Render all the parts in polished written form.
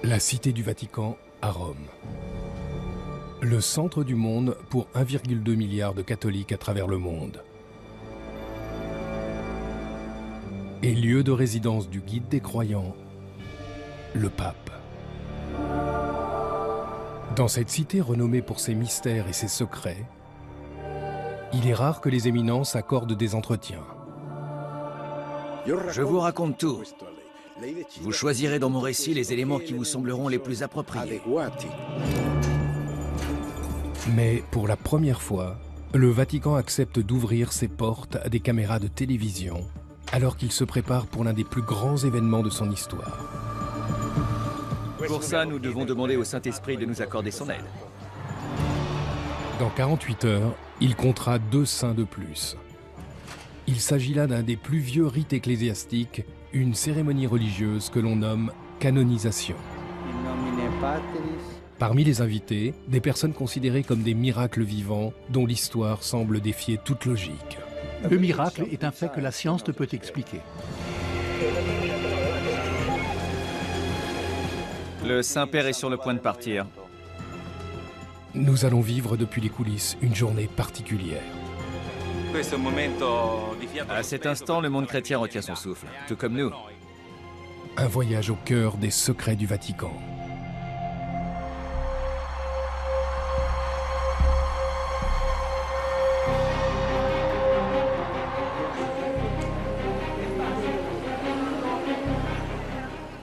La Cité du Vatican à Rome. Le centre du monde pour 1,2 milliard de catholiques à travers le monde. Et lieu de résidence du guide des croyants, le pape. Dans cette cité renommée pour ses mystères et ses secrets, il est rare que les éminences accordent des entretiens. Je vous raconte tout. Vous choisirez dans mon récit les éléments qui vous sembleront les plus appropriés. Mais pour la première fois, le Vatican accepte d'ouvrir ses portes à des caméras de télévision alors qu'il se prépare pour l'un des plus grands événements de son histoire. Pour ça, nous devons demander au Saint-Esprit de nous accorder son aide. Dans 48 heures, il comptera 2 saints de plus. Il s'agit là d'un des plus vieux rites ecclésiastiques, une cérémonie religieuse que l'on nomme canonisation. Parmi les invités, des personnes considérées comme des miracles vivants dont l'histoire semble défier toute logique. Le miracle est un fait que la science ne peut expliquer. Le Saint-Père est sur le point de partir. Nous allons vivre depuis les coulisses une journée particulière. À cet instant, le monde chrétien retient son souffle, tout comme nous. Un voyage au cœur des secrets du Vatican.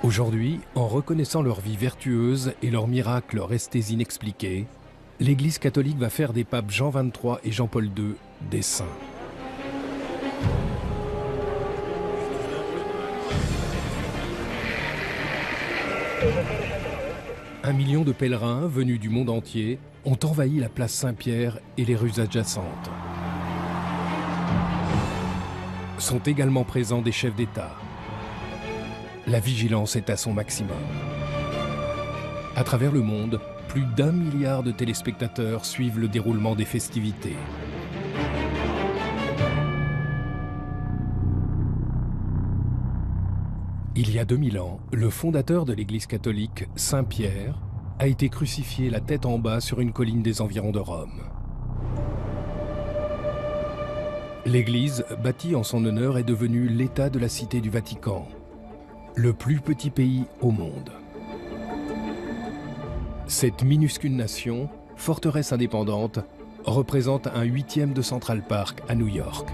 Aujourd'hui, en reconnaissant leur vie vertueuse et leurs miracles restés inexpliqués, l'Église catholique va faire des papes Jean XXIII et Jean-Paul II des saints. Un million de pèlerins venus du monde entier ont envahi la place Saint-Pierre et les rues adjacentes. Sont également présents des chefs d'État. La vigilance est à son maximum. À travers le monde, plus d'1 milliard de téléspectateurs suivent le déroulement des festivités. Il y a 2000 ans, le fondateur de l'Église catholique, Saint Pierre, a été crucifié la tête en bas sur une colline des environs de Rome. L'Église, bâtie en son honneur, est devenue l'État de la Cité du Vatican, le plus petit pays au monde. Cette minuscule nation, forteresse indépendante, représente un 8e de Central Park à New York.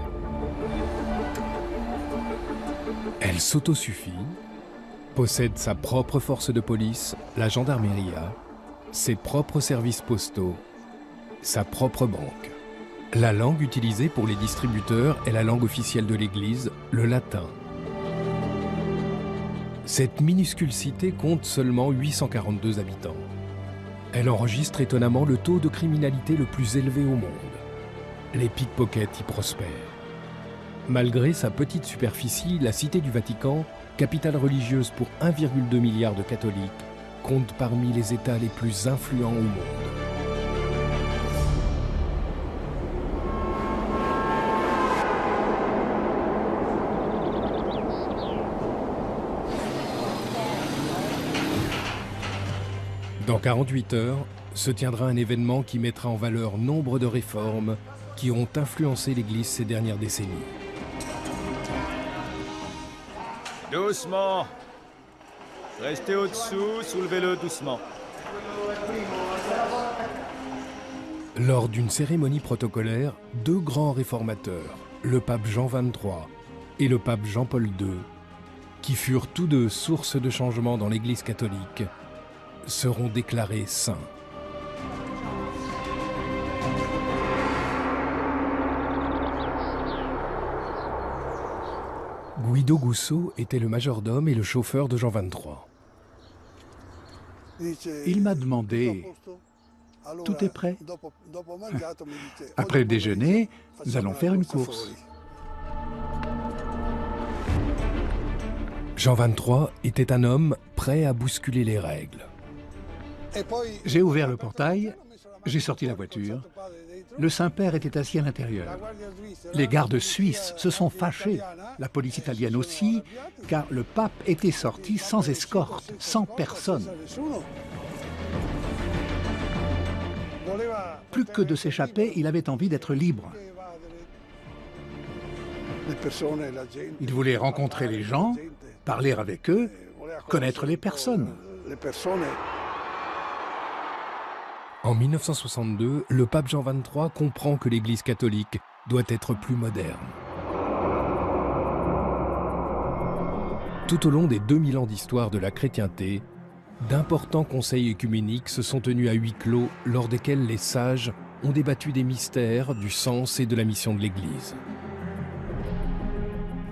Elle s'autosuffit, possède sa propre force de police, la gendarmerie, ses propres services postaux, sa propre banque. La langue utilisée pour les distributeurs est la langue officielle de l'Église, le latin. Cette minuscule cité compte seulement 842 habitants. Elle enregistre étonnamment le taux de criminalité le plus élevé au monde. Les pickpockets y prospèrent. Malgré sa petite superficie, la Cité du Vatican, capitale religieuse pour 1,2 milliard de catholiques, compte parmi les États les plus influents au monde. Dans 48 heures, se tiendra un événement qui mettra en valeur nombre de réformes qui ont influencé l'Église ces dernières décennies. Doucement. Restez au-dessous, soulevez-le doucement. Lors d'une cérémonie protocolaire, 2 grands réformateurs, le pape Jean XXIII et le pape Jean-Paul II, qui furent tous deux source de changement dans l'Église catholique, seront déclarés saints. Guido Gusso était le majordome et le chauffeur de Jean XXIII. Il m'a demandé, tout est prêt? Après le déjeuner, nous allons faire une course. Jean XXIII était un homme prêt à bousculer les règles. J'ai ouvert le portail, j'ai sorti la voiture Le Saint-Père était assis à l'intérieur. Les gardes suisses se sont fâchés, la police italienne aussi, car le pape était sorti sans escorte, sans personne. Plus que de s'échapper, il avait envie d'être libre. Il voulait rencontrer les gens, parler avec eux, connaître les personnes. En 1962, le pape Jean XXIII comprend que l'Église catholique doit être plus moderne. Tout au long des 2000 ans d'histoire de la chrétienté, d'importants conseils œcuméniques se sont tenus à huis clos lors desquels les sages ont débattu des mystères, du sens et de la mission de l'Église.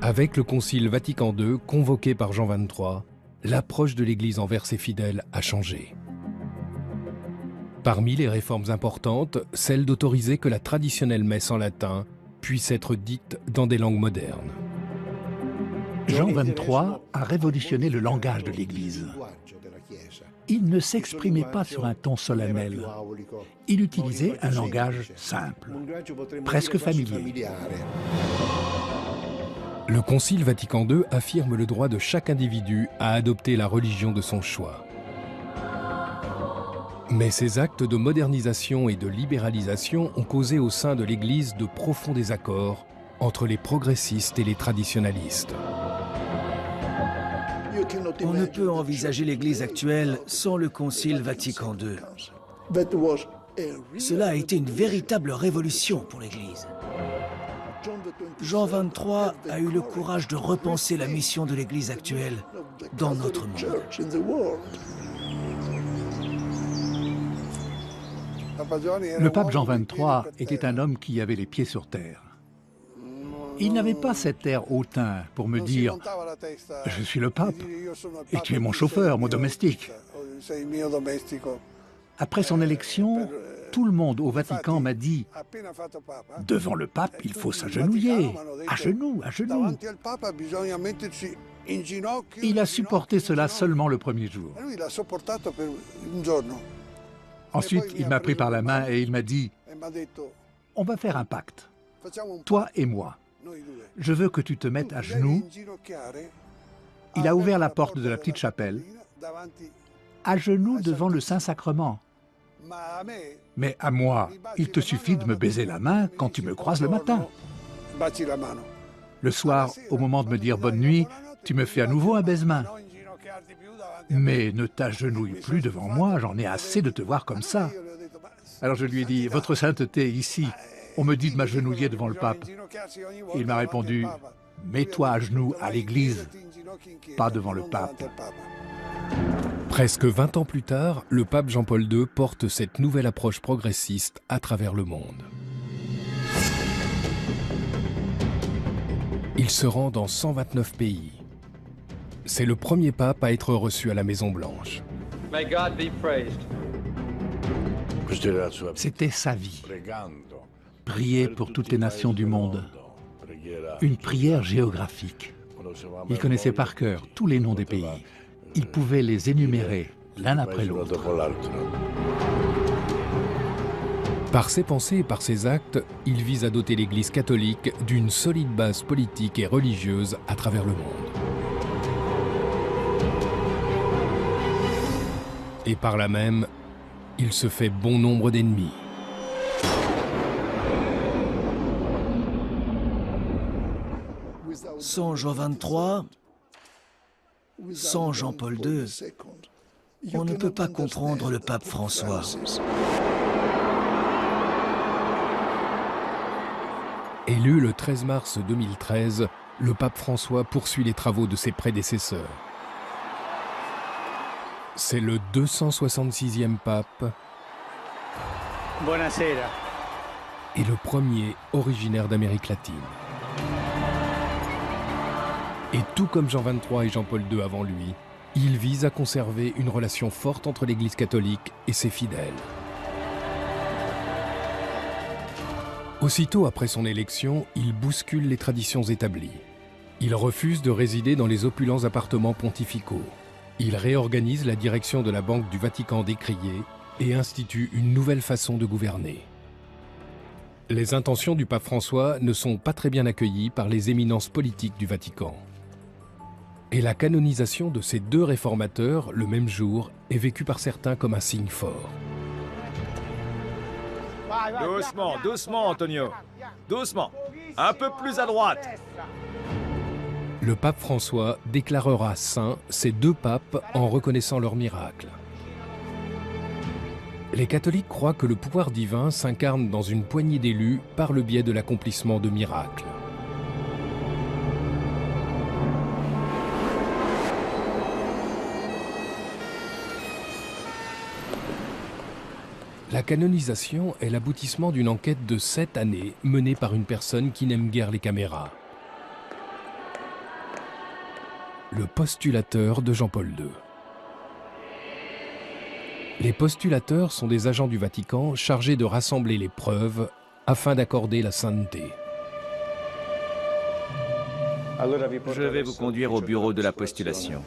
Avec le Concile Vatican II, convoqué par Jean XXIII, l'approche de l'Église envers ses fidèles a changé. Parmi les réformes importantes, celle d'autoriser que la traditionnelle messe en latin puisse être dite dans des langues modernes. Jean XXIII a révolutionné le langage de l'Église. Il ne s'exprimait pas sur un ton solennel. Il utilisait un langage simple, presque familier. Le Concile Vatican II affirme le droit de chaque individu à adopter la religion de son choix. Mais ces actes de modernisation et de libéralisation ont causé au sein de l'Église de profonds désaccords entre les progressistes et les traditionalistes. On ne peut envisager l'Église actuelle sans le Concile Vatican II. Cela a été une véritable révolution pour l'Église. Jean XXIII a eu le courage de repenser la mission de l'Église actuelle dans notre monde. Le pape Jean XXIII était un homme qui avait les pieds sur terre. Il n'avait pas cet air hautain pour me dire « Je suis le pape et tu es mon chauffeur, mon domestique ». Après son élection, tout le monde au Vatican m'a dit « Devant le pape, il faut s'agenouiller, à genoux, à genoux ». Il a supporté cela seulement le premier jour. Ensuite, il m'a pris par la main et il m'a dit « On va faire un pacte, toi et moi. Je veux que tu te mettes à genoux. » Il a ouvert la porte de la petite chapelle, à genoux devant le Saint-Sacrement. Mais à moi, il te suffit de me baiser la main quand tu me croises le matin. Le soir, au moment de me dire bonne nuit, tu me fais à nouveau un baise-main. Mais ne t'agenouille plus devant moi, j'en ai assez de te voir comme ça. Alors je lui ai dit, votre sainteté, ici, on me dit de m'agenouiller devant le pape. Et il m'a répondu, mets-toi à genoux à l'église, pas devant le pape. Presque 20 ans plus tard, le pape Jean-Paul II porte cette nouvelle approche progressiste à travers le monde. Il se rend dans 129 pays. C'est le premier pape à être reçu à la Maison-Blanche. C'était sa vie. Prier pour toutes les nations du monde. Une prière géographique. Il connaissait par cœur tous les noms des pays. Il pouvait les énumérer l'un après l'autre. Par ses pensées et par ses actes, il vise à doter l'Église catholique d'une solide base politique et religieuse à travers le monde. Et par là même, il se fait bon nombre d'ennemis. Sans Jean XXIII, sans Jean-Paul II, on ne peut pas comprendre le pape François. Élu le 13 mars 2013, le pape François poursuit les travaux de ses prédécesseurs. C'est le 266e pape Buonasera. Et le premier originaire d'Amérique latine. Et tout comme Jean XXIII et Jean-Paul II avant lui, il vise à conserver une relation forte entre l'Église catholique et ses fidèles. Aussitôt après son élection, il bouscule les traditions établies. Il refuse de résider dans les opulents appartements pontificaux. Il réorganise la direction de la Banque du Vatican décriée et institue une nouvelle façon de gouverner. Les intentions du pape François ne sont pas très bien accueillies par les éminences politiques du Vatican. Et la canonisation de ces deux réformateurs, le même jour, est vécue par certains comme un signe fort. Doucement, doucement, Antonio. Doucement. Un peu plus à droite. Le pape François déclarera saints ces deux papes en reconnaissant leur miracle. Les catholiques croient que le pouvoir divin s'incarne dans une poignée d'élus par le biais de l'accomplissement de miracles. La canonisation est l'aboutissement d'une enquête de 7 années menée par une personne qui n'aime guère les caméras. Le postulateur de Jean-Paul II. Les postulateurs sont des agents du Vatican chargés de rassembler les preuves afin d'accorder la sainteté. Je vais vous conduire au bureau de la postulation.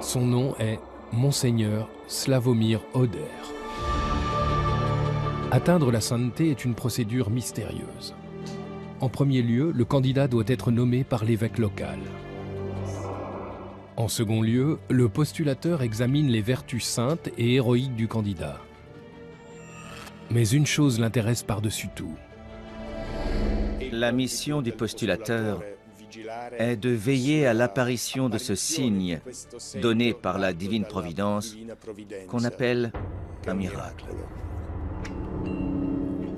Son nom est Monseigneur Slavomir Oder. Atteindre la sainteté est une procédure mystérieuse. En premier lieu, le candidat doit être nommé par l'évêque local. En second lieu, le postulateur examine les vertus saintes et héroïques du candidat. Mais une chose l'intéresse par-dessus tout. La mission du postulateur est de veiller à l'apparition de ce signe donné par la divine providence qu'on appelle un miracle.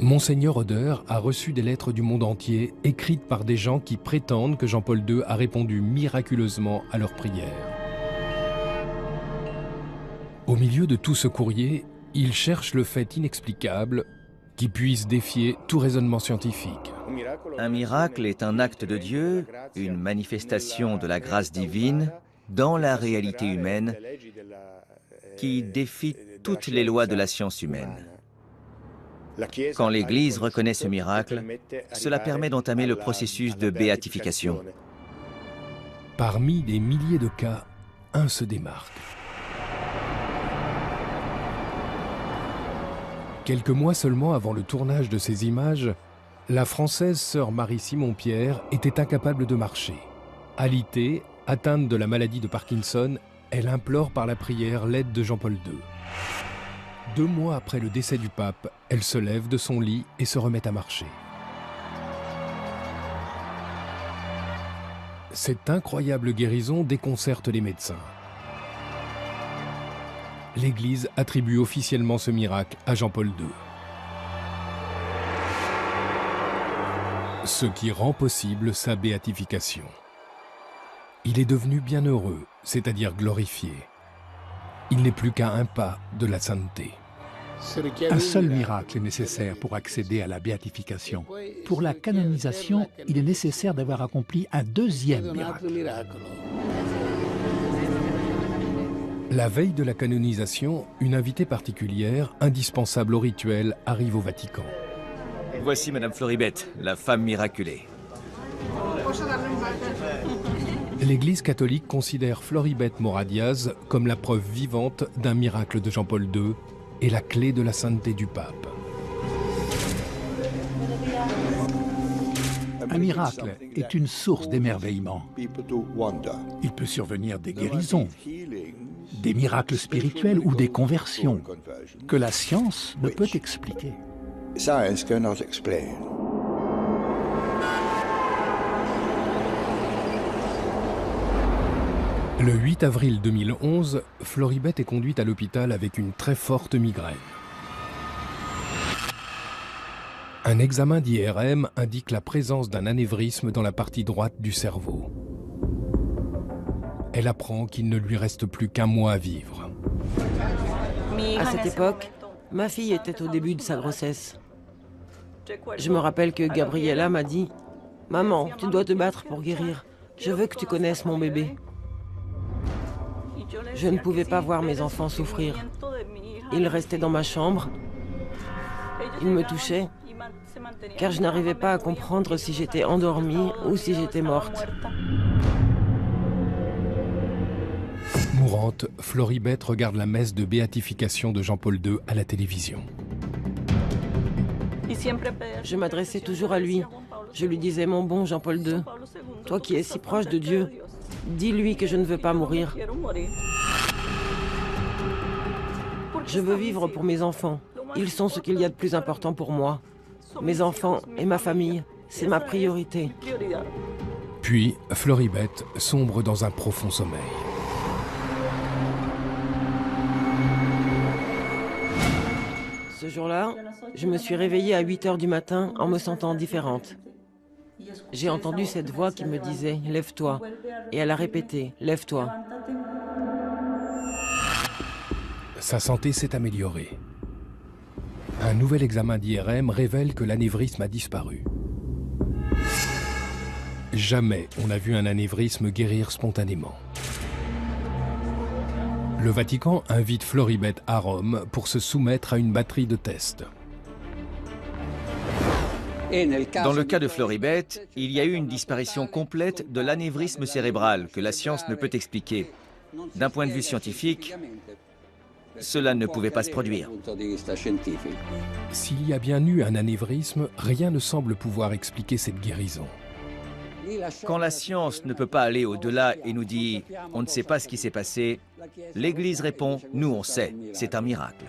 Monseigneur Oder a reçu des lettres du monde entier écrites par des gens qui prétendent que Jean-Paul II a répondu miraculeusement à leurs prières. Au milieu de tout ce courrier, il cherche le fait inexplicable qui puisse défier tout raisonnement scientifique. Un miracle est un acte de Dieu, une manifestation de la grâce divine dans la réalité humaine qui défie toutes les lois de la science humaine. Quand l'Église reconnaît ce miracle, cela permet d'entamer le processus de béatification. Parmi des milliers de cas, un se démarque. Quelques mois seulement avant le tournage de ces images, la Française sœur Marie-Simon-Pierre était incapable de marcher. Alitée, atteinte de la maladie de Parkinson, elle implore par la prière l'aide de Jean-Paul II. 2 mois après le décès du pape, elle se lève de son lit et se remet à marcher. Cette incroyable guérison déconcerte les médecins. L'Église attribue officiellement ce miracle à Jean-Paul II. Ce qui rend possible sa béatification. Il est devenu bienheureux, c'est-à-dire glorifié. Il n'est plus qu'à un pas de la sainteté. Un seul miracle est nécessaire pour accéder à la béatification. Pour la canonisation, il est nécessaire d'avoir accompli un deuxième miracle. La veille de la canonisation, une invitée particulière, indispensable au rituel, arrive au Vatican. Voici Madame Floribette, la femme miraculée. L'Église catholique considère Floribette Moradiaz comme la preuve vivante d'un miracle de Jean-Paul II et la clé de la sainteté du pape. Un miracle est une source d'émerveillement. Il peut survenir des guérisons, des miracles spirituels ou des conversions que la science ne peut expliquer. Le 8 avril 2011, Floribette est conduite à l'hôpital avec une très forte migraine. Un examen d'IRM indique la présence d'un anévrisme dans la partie droite du cerveau. Elle apprend qu'il ne lui reste plus qu'un mois à vivre. À cette époque, ma fille était au début de sa grossesse. Je me rappelle que Gabriella m'a dit « Maman, tu dois te battre pour guérir. Je veux que tu connaisses mon bébé. » Je ne pouvais pas voir mes enfants souffrir. Ils restaient dans ma chambre. Ils me touchaient, car je n'arrivais pas à comprendre si j'étais endormie ou si j'étais morte. Mourante, Floribette regarde la messe de béatification de Jean-Paul II à la télévision. Je m'adressais toujours à lui. Je lui disais, mon bon Jean-Paul II, toi qui es si proche de Dieu, dis-lui que je ne veux pas mourir. Je veux vivre pour mes enfants. Ils sont ce qu'il y a de plus important pour moi. Mes enfants et ma famille, c'est ma priorité. Puis, Floribet sombre dans un profond sommeil. Ce jour-là, je me suis réveillée à 8 h du matin en me sentant différente. J'ai entendu cette voix qui me disait « Lève-toi » et elle a répété « Lève-toi ». Sa santé s'est améliorée. Un nouvel examen d'IRM révèle que l'anévrisme a disparu. Jamais on n'a vu un anévrisme guérir spontanément. Le Vatican invite Floribet à Rome pour se soumettre à une batterie de tests. Dans le cas de Floribet, il y a eu une disparition complète de l'anévrisme cérébral que la science ne peut expliquer. D'un point de vue scientifique, cela ne pouvait pas se produire. S'il y a bien eu un anévrisme, rien ne semble pouvoir expliquer cette guérison. Quand la science ne peut pas aller au-delà et nous dit « on ne sait pas ce qui s'est passé », l'Église répond « nous on sait, c'est un miracle ».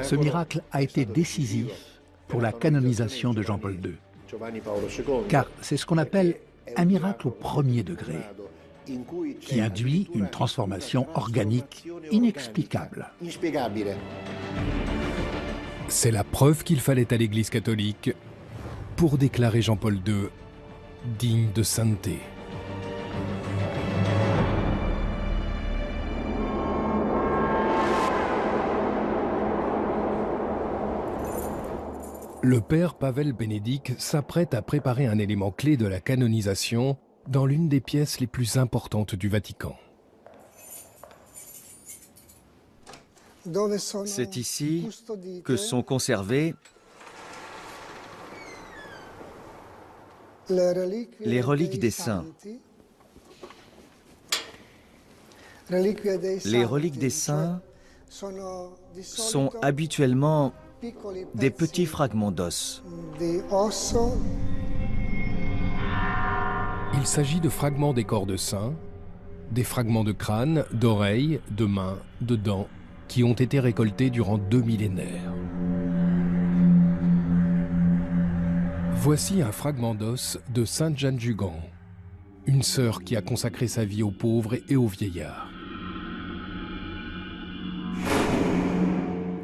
Ce miracle a été décisif pour la canonisation de Jean-Paul II, car c'est ce qu'on appelle un miracle au premier degré, qui induit une transformation organique inexplicable. C'est la preuve qu'il fallait à l'Église catholique pour déclarer Jean-Paul II digne de sainteté. Le père Pavel Bénédict s'apprête à préparer un élément clé de la canonisation dans l'une des pièces les plus importantes du Vatican. C'est ici que sont conservées les reliques des saints. Les reliques des saints sont habituellement des petits fragments d'os. Il s'agit de fragments des corps de saints, des fragments de crâne, d'oreilles, de mains, de dents, qui ont été récoltés durant 2 millénaires. Voici un fragment d'os de Sainte Jeanne Jugan, une sœur qui a consacré sa vie aux pauvres et aux vieillards.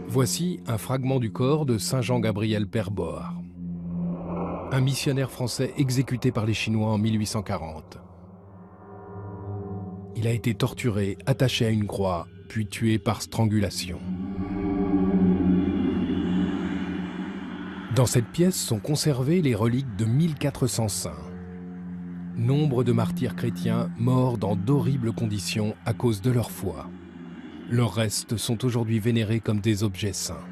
Voici un fragment du corps de Saint Jean-Gabriel Père Board, un missionnaire français exécuté par les Chinois en 1840. Il a été torturé, attaché à une croix, puis tué par strangulation. Dans cette pièce sont conservées les reliques de 1400 saints. Nombre de martyrs chrétiens morts dans d'horribles conditions à cause de leur foi. Leurs restes sont aujourd'hui vénérés comme des objets saints.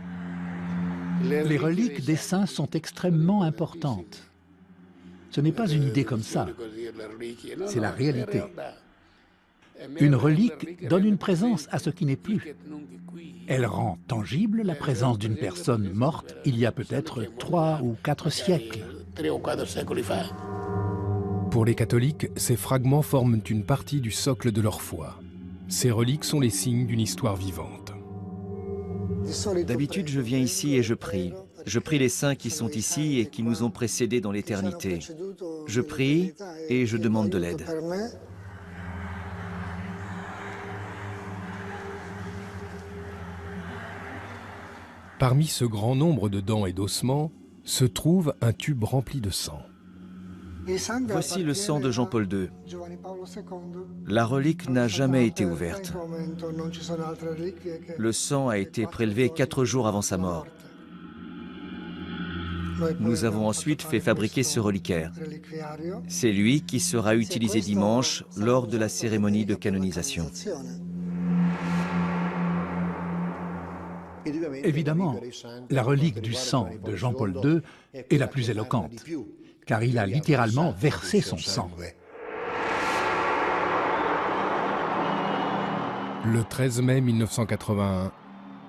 Les reliques des saints sont extrêmement importantes. Ce n'est pas une idée comme ça, c'est la réalité. Une relique donne une présence à ce qui n'est plus. Elle rend tangible la présence d'une personne morte il y a peut-être 3 ou 4 siècles. Pour les catholiques, ces fragments forment une partie du socle de leur foi. Ces reliques sont les signes d'une histoire vivante. D'habitude, je viens ici et je prie. Je prie les saints qui sont ici et qui nous ont précédés dans l'éternité. Je prie et je demande de l'aide. Parmi ce grand nombre de dents et d'ossements se trouve un tube rempli de sang. Voici le sang de Jean-Paul II. La relique n'a jamais été ouverte. Le sang a été prélevé 4 jours avant sa mort. Nous avons ensuite fait fabriquer ce reliquaire. C'est lui qui sera utilisé dimanche lors de la cérémonie de canonisation. Évidemment, la relique du sang de Jean-Paul II est la plus éloquente, car il a littéralement versé son sang. Le 13 mai 1981,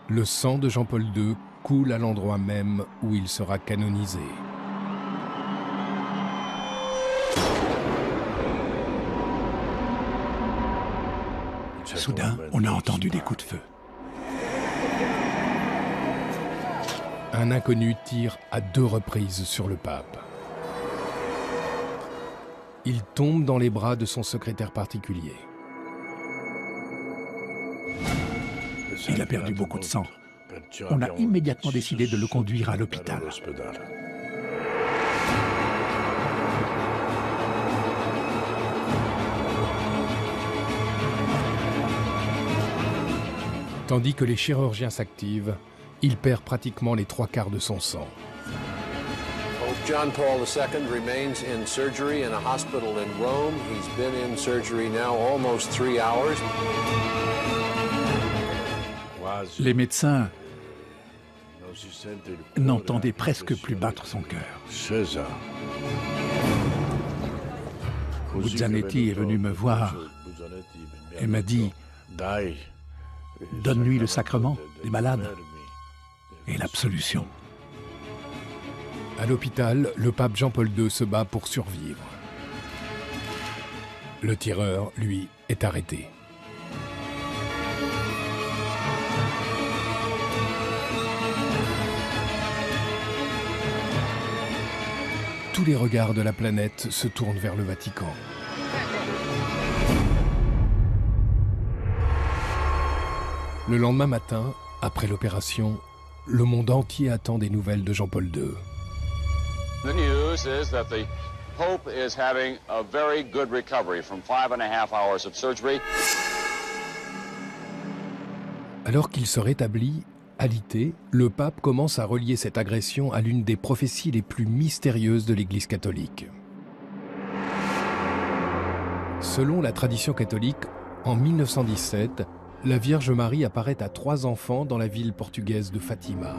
le sang de Jean-Paul II coule à l'endroit même où il sera canonisé. Soudain, on a entendu des coups de feu. Un inconnu tire à 2 reprises sur le pape. Il tombe dans les bras de son secrétaire particulier. Il a perdu beaucoup de sang. On a immédiatement décidé de le conduire à l'hôpital. Tandis que les chirurgiens s'activent, il perd pratiquement les 3/4 de son sang. Pope John Paul II remains in surgery in a hospital in Rome. He's been in surgery now almost 3 hours. Les médecins n'entendaient presque plus battre son cœur. Buzzanetti est venu me voir et m'a dit « Donne-lui le sacrement des malades et l'absolution. » À l'hôpital, le pape Jean-Paul II se bat pour survivre. Le tireur, lui, est arrêté. Tous les regards de la planète se tournent vers le Vatican. Le lendemain matin, après l'opération, le monde entier attend des nouvelles de Jean-Paul II. The news is that the Pope is having a very good recovery from 5.5 hours of surgery. Alors qu'il se rétablit, alité, le pape commence à relier cette agression à l'une des prophéties les plus mystérieuses de l'Église catholique. Selon la tradition catholique, en 1917, la Vierge Marie apparaît à 3 enfants dans la ville portugaise de Fatima.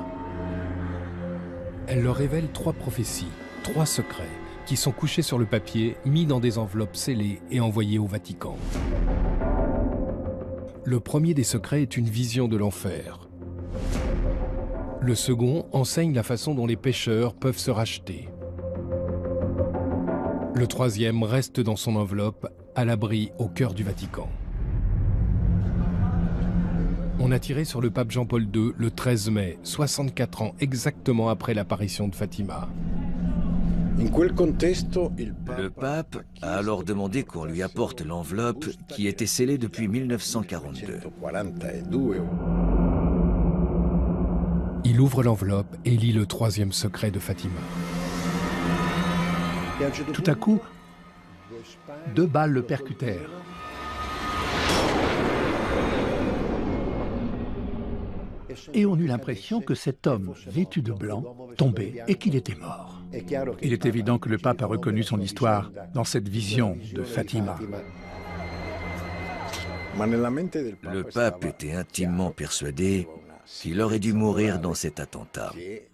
Elle leur révèle 3 prophéties, 3 secrets, qui sont couchés sur le papier, mis dans des enveloppes scellées et envoyés au Vatican. Le premier des secrets est une vision de l'enfer. Le second enseigne la façon dont les pécheurs peuvent se racheter. Le troisième reste dans son enveloppe, à l'abri au cœur du Vatican. On a tiré sur le pape Jean-Paul II le 13 mai, 64 ans exactement après l'apparition de Fatima. Le pape a alors demandé qu'on lui apporte l'enveloppe qui était scellée depuis 1942. Il ouvre l'enveloppe et lit le 3e secret de Fatima. Tout à coup, 2 balles le percutèrent. Et on eut l'impression que cet homme, vêtu de blanc, tombait et qu'il était mort. Il est évident que le pape a reconnu son histoire dans cette vision de Fatima. Le pape était intimement persuadé qu'il aurait dû mourir dans cet attentat et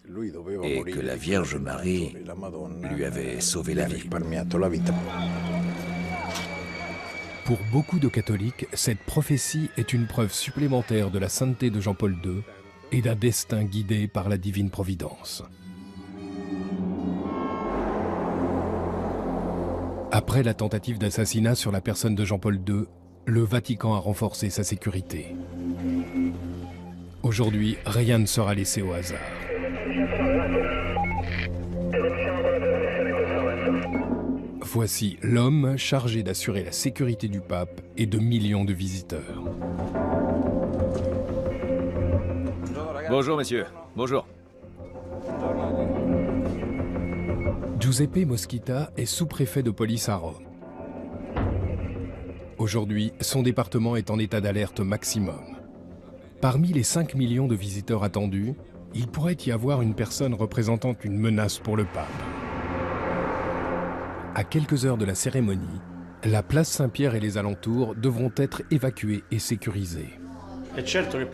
que la Vierge Marie lui avait sauvé la vie. Pour beaucoup de catholiques, cette prophétie est une preuve supplémentaire de la sainteté de Jean-Paul II et d'un destin guidé par la divine providence. Après la tentative d'assassinat sur la personne de Jean-Paul II, le Vatican a renforcé sa sécurité. Aujourd'hui, rien ne sera laissé au hasard. Voici l'homme chargé d'assurer la sécurité du pape et de millions de visiteurs. Bonjour, monsieur. Bonjour. Giuseppe Moschita est sous-préfet de police à Rome. Aujourd'hui, son département est en état d'alerte maximum. Parmi les 5 millions de visiteurs attendus, il pourrait y avoir une personne représentant une menace pour le pape. À quelques heures de la cérémonie, la place Saint-Pierre et les alentours devront être évacués et sécurisés.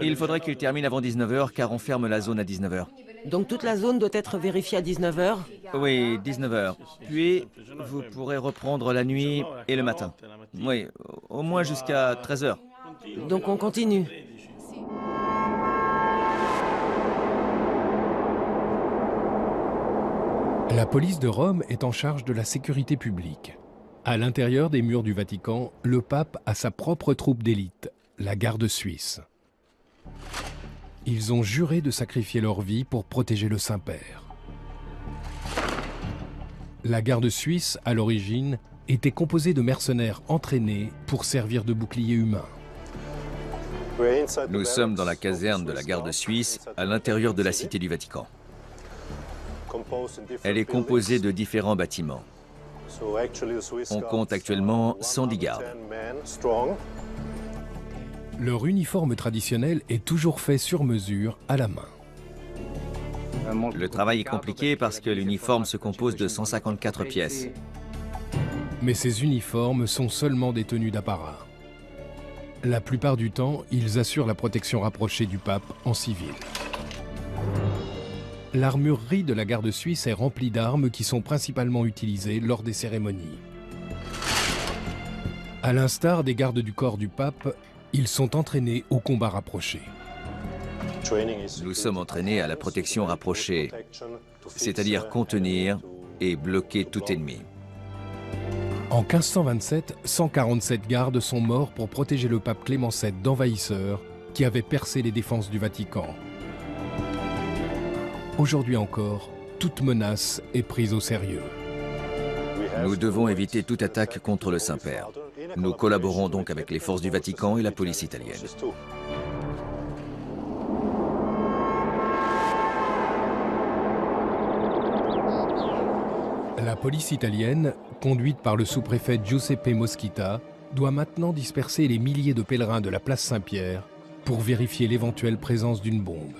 Il faudrait qu'il termine avant 19h car on ferme la zone à 19h. Donc toute la zone doit être vérifiée à 19h? Oui, 19h. Puis, vous pourrez reprendre la nuit et le matin. Oui, au moins jusqu'à 13h. Donc on continue. La police de Rome est en charge de la sécurité publique. À l'intérieur des murs du Vatican, le pape a sa propre troupe d'élite, la garde suisse. Ils ont juré de sacrifier leur vie pour protéger le Saint-Père. La garde suisse, à l'origine, était composée de mercenaires entraînés pour servir de bouclier humain. Nous sommes dans la caserne de la garde suisse, à l'intérieur de la cité du Vatican. Elle est composée de différents bâtiments. On compte actuellement 110 gardes. Leur uniforme traditionnel est toujours fait sur mesure, à la main. Le travail est compliqué parce que l'uniforme se compose de 154 pièces. Mais ces uniformes sont seulement des tenues d'apparat. La plupart du temps, ils assurent la protection rapprochée du pape en civil. L'armurerie de la garde suisse est remplie d'armes qui sont principalement utilisées lors des cérémonies. À l'instar des gardes du corps du pape, ils sont entraînés au combat rapproché. Nous sommes entraînés à la protection rapprochée, c'est-à-dire contenir et bloquer tout ennemi. En 1527, 147 gardes sont morts pour protéger le pape Clément VII d'envahisseurs qui avaient percé les défenses du Vatican. Aujourd'hui encore, toute menace est prise au sérieux. Nous devons éviter toute attaque contre le Saint-Père. Nous collaborons donc avec les forces du Vatican et la police italienne. La police italienne, conduite par le sous-préfet Giuseppe Moschita, doit maintenant disperser les milliers de pèlerins de la place Saint-Pierre pour vérifier l'éventuelle présence d'une bombe.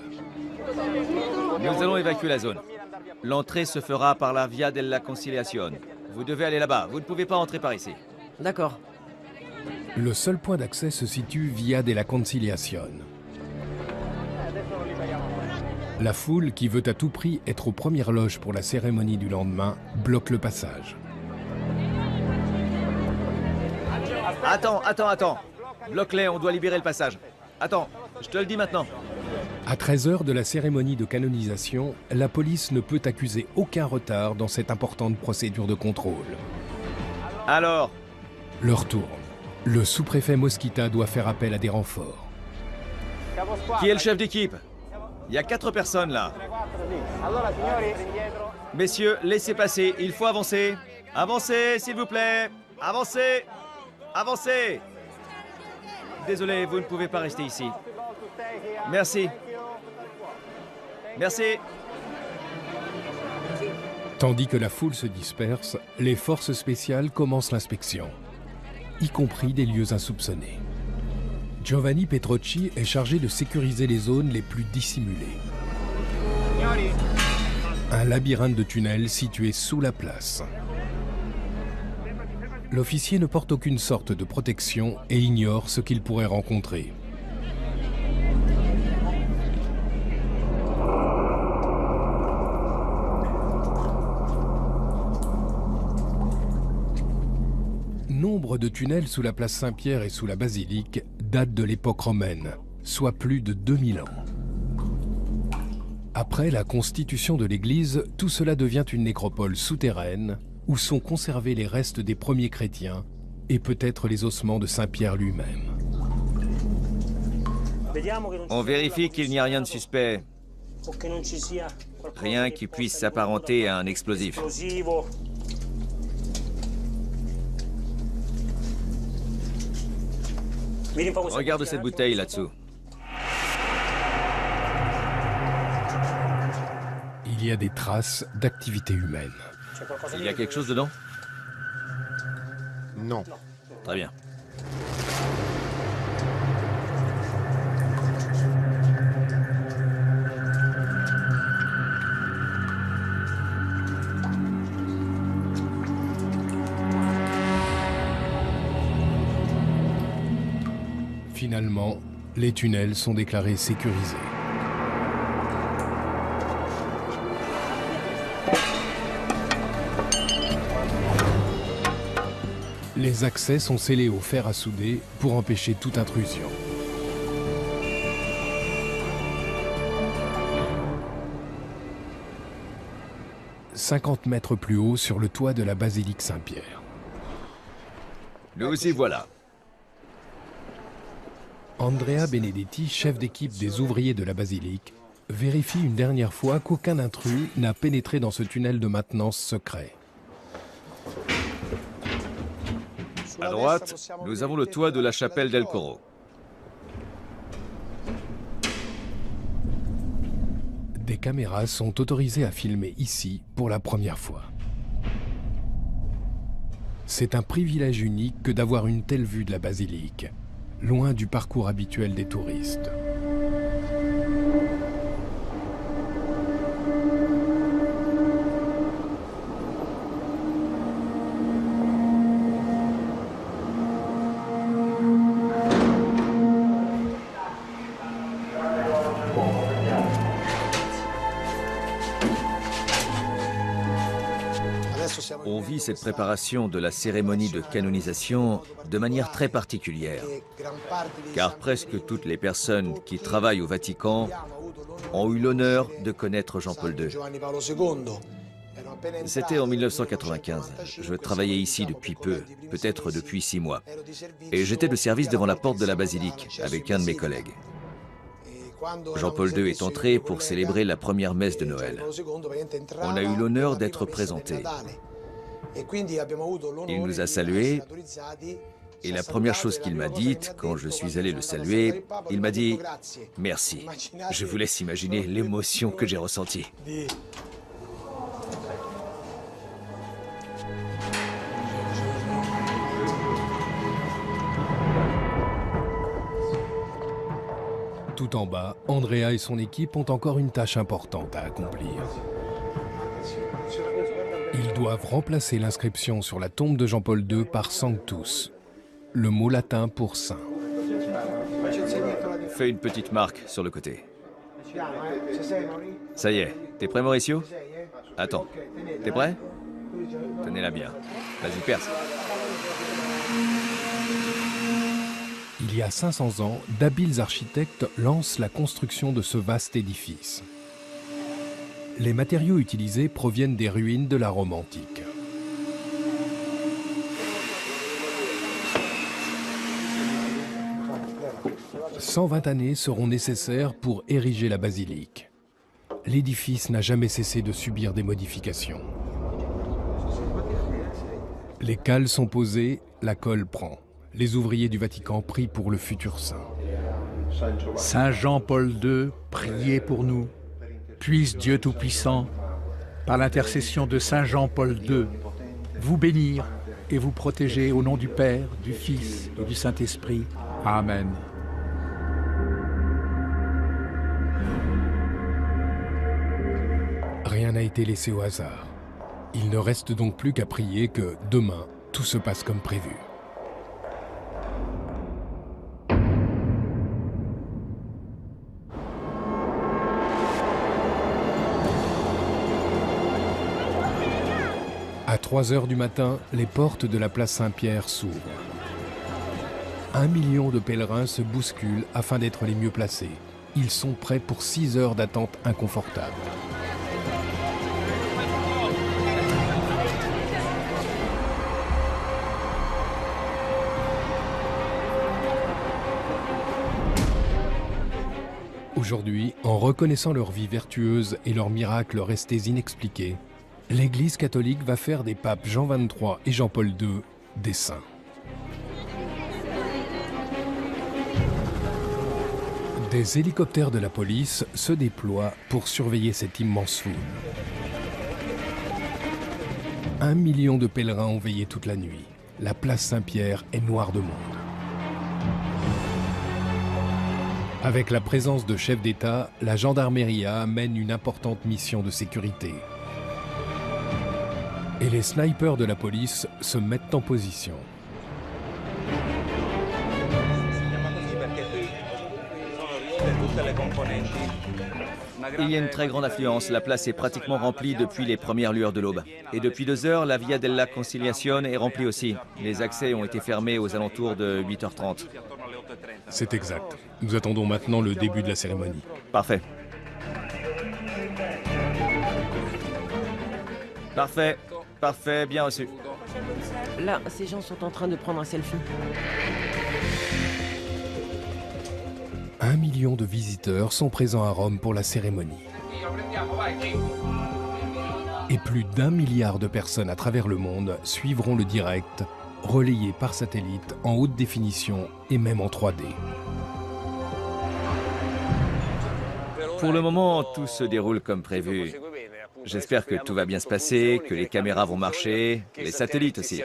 Nous allons évacuer la zone. L'entrée se fera par la Via della Conciliazione. Vous devez aller là-bas, vous ne pouvez pas entrer par ici. D'accord. Le seul point d'accès se situe Via della Conciliazione. La foule, qui veut à tout prix être aux premières loges pour la cérémonie du lendemain, bloque le passage. Attends. Bloque-les, on doit libérer le passage. Attends, je te le dis maintenant. À 13h de la cérémonie de canonisation, la police ne peut accuser aucun retard dans cette importante procédure de contrôle. Alors, Leur tourne. Le sous-préfet Moschita doit faire appel à des renforts. qui est le chef d'équipe? Il y a 4 personnes là. Messieurs, laissez passer, il faut avancer. Avancez, s'il vous plaît. Avancez. Avancez. Désolé, vous ne pouvez pas rester ici. Merci. Merci. Tandis que la foule se disperse, les forces spéciales commencent l'inspection, y compris des lieux insoupçonnés. Giovanni Petrocci est chargé de sécuriser les zones les plus dissimulées. Un labyrinthe de tunnels situé sous la place. L'officier ne porte aucune sorte de protection et ignore ce qu'il pourrait rencontrer. Nombre de tunnels sous la place Saint-Pierre et sous la basilique datent de l'époque romaine, soit plus de 2000 ans. Après la constitution de l'église, tout cela devient une nécropole souterraine où sont conservés les restes des premiers chrétiens et peut-être les ossements de Saint-Pierre lui-même. On vérifie qu'il n'y a rien de suspect. Rien qui puisse s'apparenter à un explosif. Regarde cette bouteille là-dessous. Il y a des traces d'activité humaine. Il y a quelque chose dedans? Non. Très bien. Finalement, les tunnels sont déclarés sécurisés. Les accès sont scellés au fer à souder pour empêcher toute intrusion. « 50 mètres plus haut sur le toit de la basilique Saint-Pierre. Nous y voilà. Andrea Benedetti, chef d'équipe des ouvriers de la basilique, vérifie une dernière fois qu'aucun intrus n'a pénétré dans ce tunnel de maintenance secret. À droite, nous avons le toit de la chapelle del Coro. Des caméras sont autorisées à filmer ici pour la première fois. C'est un privilège unique que d'avoir une telle vue de la basilique, loin du parcours habituel des touristes. On vit cette préparation de la cérémonie de canonisation de manière très particulière, car presque toutes les personnes qui travaillent au Vatican ont eu l'honneur de connaître Jean-Paul II. C'était en 1995. Je travaillais ici depuis peu, peut-être depuis 6 mois. Et j'étais de service devant la porte de la basilique avec un de mes collègues. Jean-Paul II est entré pour célébrer la première messe de Noël. On a eu l'honneur d'être présentés. Il nous a salués et la première chose qu'il m'a dite quand je suis allé le saluer, il m'a dit « Merci ». Je vous laisse imaginer l'émotion que j'ai ressentie. Tout en bas, Andrea et son équipe ont encore une tâche importante à accomplir. Ils doivent remplacer l'inscription sur la tombe de Jean-Paul II par Sanctus, le mot latin pour saint. Fais une petite marque sur le côté. Ça y est, t'es prêt Mauricio? Attends, t'es prêt? Tenez-la bien. Vas-y, perce. Il y a 500 ans, d'habiles architectes lancent la construction de ce vaste édifice. Les matériaux utilisés proviennent des ruines de la Rome antique. « 120 années seront nécessaires pour ériger la basilique. L'édifice n'a jamais cessé de subir des modifications. Les cales sont posées, la colle prend. Les ouvriers du Vatican prient pour le futur saint. Saint Jean-Paul II, priez pour nous. Puisse Dieu Tout-Puissant, par l'intercession de Saint Jean-Paul II, vous bénir et vous protéger au nom du Père, du Fils et du Saint-Esprit. Amen. Rien n'a été laissé au hasard. Il ne reste donc plus qu'à prier que, demain, tout se passe comme prévu. À 3 heures du matin, les portes de la place Saint-Pierre s'ouvrent. 1 million de pèlerins se bousculent afin d'être les mieux placés. Ils sont prêts pour 6 heures d'attente inconfortable. Aujourd'hui, en reconnaissant leur vie vertueuse et leurs miracles restés inexpliqués, l'Église catholique va faire des papes Jean XXIII et Jean-Paul II des saints. Des hélicoptères de la police se déploient pour surveiller cette immense foule. 1 million de pèlerins ont veillé toute la nuit. La place Saint-Pierre est noire de monde. Avec la présence de chefs d'État, la gendarmerie mène une importante mission de sécurité. Et les snipers de la police se mettent en position. Il y a une très grande affluence. La place est pratiquement remplie depuis les premières lueurs de l'aube. Et depuis 2 heures, la Via della Conciliazione est remplie aussi. Les accès ont été fermés aux alentours de 8h30. C'est exact. Nous attendons maintenant le début de la cérémonie. Parfait. Parfait. Parfait, bien reçu. Là, ces gens sont en train de prendre un selfie. 1 million de visiteurs sont présents à Rome pour la cérémonie. Et plus d'1 milliard de personnes à travers le monde suivront le direct, relayé par satellite en haute définition et même en 3D. Pour le moment, tout se déroule comme prévu. J'espère que tout va bien se passer, que les caméras vont marcher, les satellites aussi.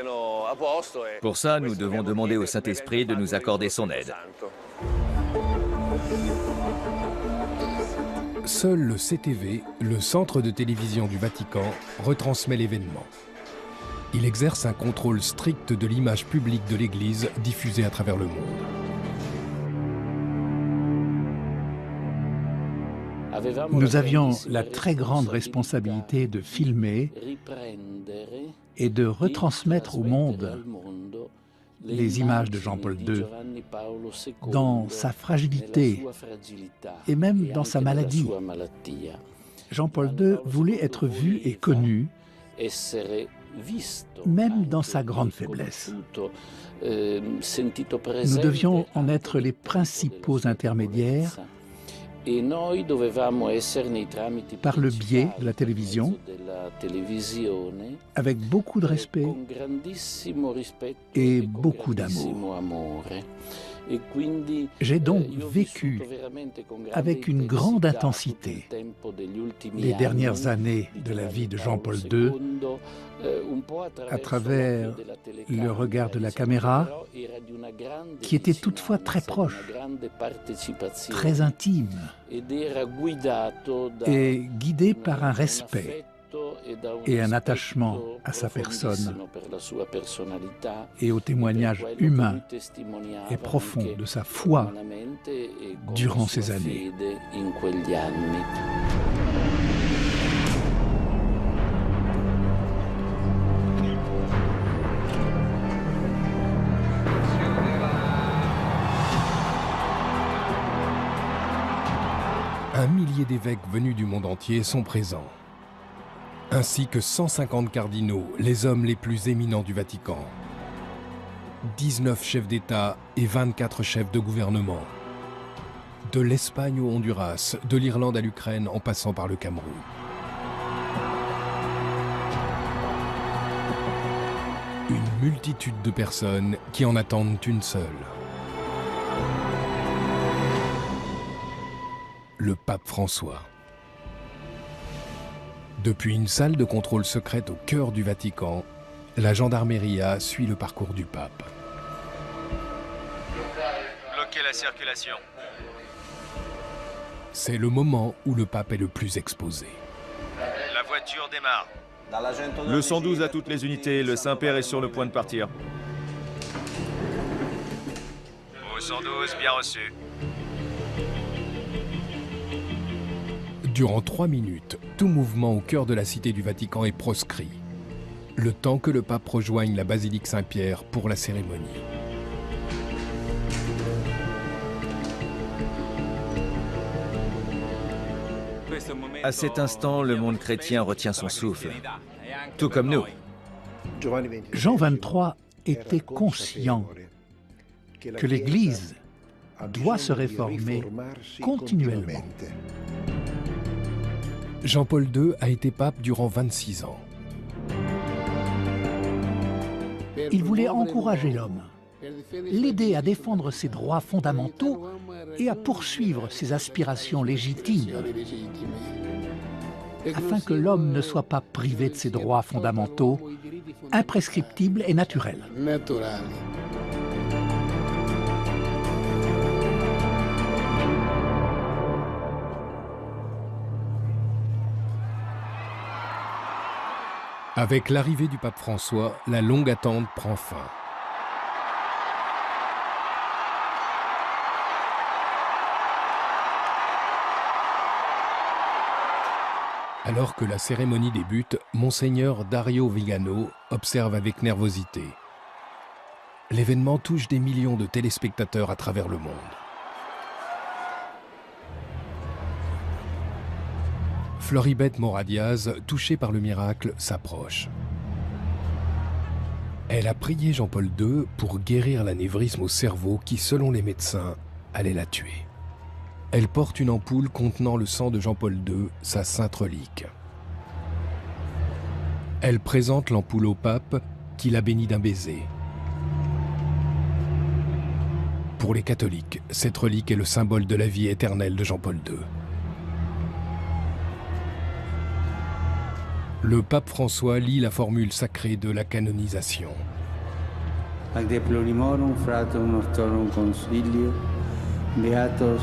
Pour ça, nous devons demander au Saint-Esprit de nous accorder son aide. Seul le CTV, le centre de télévision du Vatican, retransmet l'événement. Il exerce un contrôle strict de l'image publique de l'Église diffusée à travers le monde. Nous avions la très grande responsabilité de filmer et de retransmettre au monde les images de Jean-Paul II dans sa fragilité et même dans sa maladie. Jean-Paul II voulait être vu et connu, même dans sa grande faiblesse. Nous devions en être les principaux intermédiaires par le biais de la télévision, avec beaucoup de respect et beaucoup d'amour. J'ai donc vécu avec une grande intensité les dernières années de la vie de Jean-Paul II à travers le regard de la caméra, qui était toutefois très proche, très intime et guidé par un respect et un attachement à sa personne et au témoignage humain et profond de sa foi durant ces années. Un millier d'évêques venus du monde entier sont présents, ainsi que 150 cardinaux, les hommes les plus éminents du Vatican, 19 chefs d'État et 24 chefs de gouvernement, de l'Espagne au Honduras, de l'Irlande à l'Ukraine en passant par le Cameroun. Une multitude de personnes qui en attendent une seule. Le pape François. Depuis une salle de contrôle secrète au cœur du Vatican, la gendarmerie suit le parcours du pape. Bloquez la circulation. C'est le moment où le pape est le plus exposé. La voiture démarre. Le 112 à toutes les unités, le Saint-Père est sur le point de partir. Au 112, bien reçu. Durant 3 minutes, tout mouvement au cœur de la cité du Vatican est proscrit, le temps que le pape rejoigne la basilique Saint-Pierre pour la cérémonie. À cet instant, le monde chrétien retient son souffle, tout comme nous. Jean XXIII était conscient que l'Église doit se réformer continuellement. Jean-Paul II a été pape durant 26 ans. Il voulait encourager l'homme, l'aider à défendre ses droits fondamentaux et à poursuivre ses aspirations légitimes, afin que l'homme ne soit pas privé de ses droits fondamentaux, imprescriptibles et naturels. Avec l'arrivée du pape François, la longue attente prend fin. Alors que la cérémonie débute, Monseigneur Dario Vigano observe avec nervosité. L'événement touche des millions de téléspectateurs à travers le monde. Floribet Mora-Diaz, touchée par le miracle, s'approche. Elle a prié Jean-Paul II pour guérir l'anévrisme au cerveau qui, selon les médecins, allait la tuer. Elle porte une ampoule contenant le sang de Jean-Paul II, sa sainte relique. Elle présente l'ampoule au pape, qui la bénit d'un baiser. Pour les catholiques, cette relique est le symbole de la vie éternelle de Jean-Paul II. Le pape François lit la formule sacrée de la canonisation. Ac deplorimorum fratum nostrorum consilio, beatos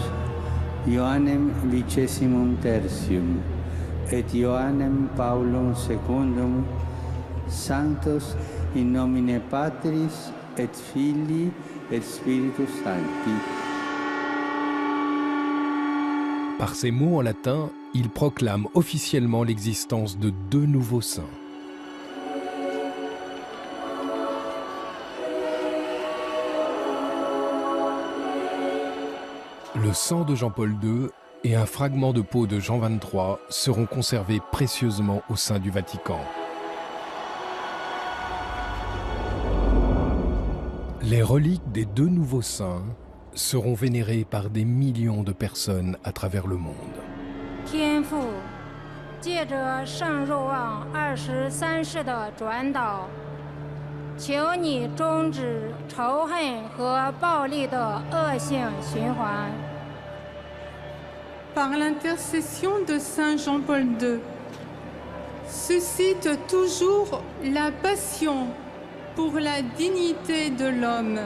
Ioannem vicesimum tertium et Ioannem Paulum secundum, sanctos in nomine Patris et Filii et Spiritus Sancti. Par ces mots en latin, il proclame officiellement l'existence de 2 nouveaux saints. Le sang de Jean-Paul II et un fragment de peau de Jean XXIII seront conservés précieusement au sein du Vatican. Les reliques des 2 nouveaux saints seront vénérées par des millions de personnes à travers le monde. 天父，借着圣若望23世的转导，求你终止仇恨和暴力的恶性循环。 Par l'intercession de Saint Jean-Paul II, suscite toujours la passion pour la dignité de l'homme.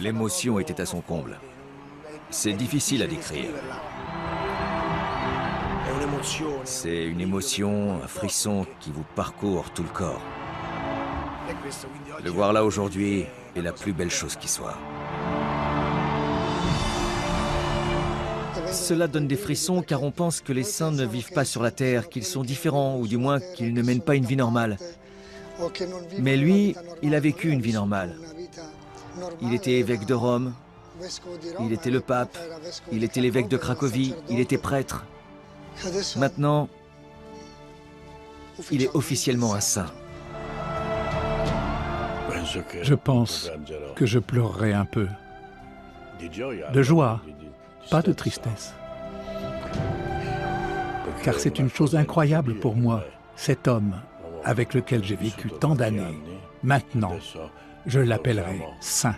L'émotion était à son comble. C'est difficile à décrire. C'est une émotion, un frisson qui vous parcourt tout le corps. Le voir là aujourd'hui est la plus belle chose qui soit. Cela donne des frissons car on pense que les saints ne vivent pas sur la terre, qu'ils sont différents ou du moins qu'ils ne mènent pas une vie normale. Mais lui, il a vécu une vie normale. Il était évêque de Rome, il était le pape, il était l'évêque de Cracovie, il était prêtre. Maintenant, il est officiellement un saint. Je pense que je pleurerai un peu. De joie, pas de tristesse. Car c'est une chose incroyable pour moi, cet homme avec lequel j'ai vécu tant d'années. Maintenant, je l'appellerai saint.